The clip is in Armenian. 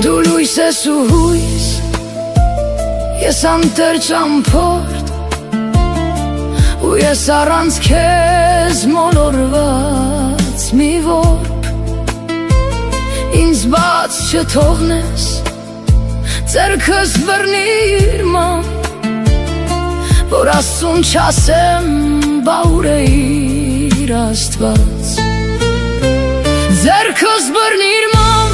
Դու լույս ես ու հույս, ես անտեր ճամփորդ, ու ես առանց քեզ մոլորված մի որբ, ինձ բաց չթողնես, ձեռքս բռնիր ման, որ Աստծուն չասեմ, բա ուր է իր Աստված։ Ձեռքս բռնիր ման,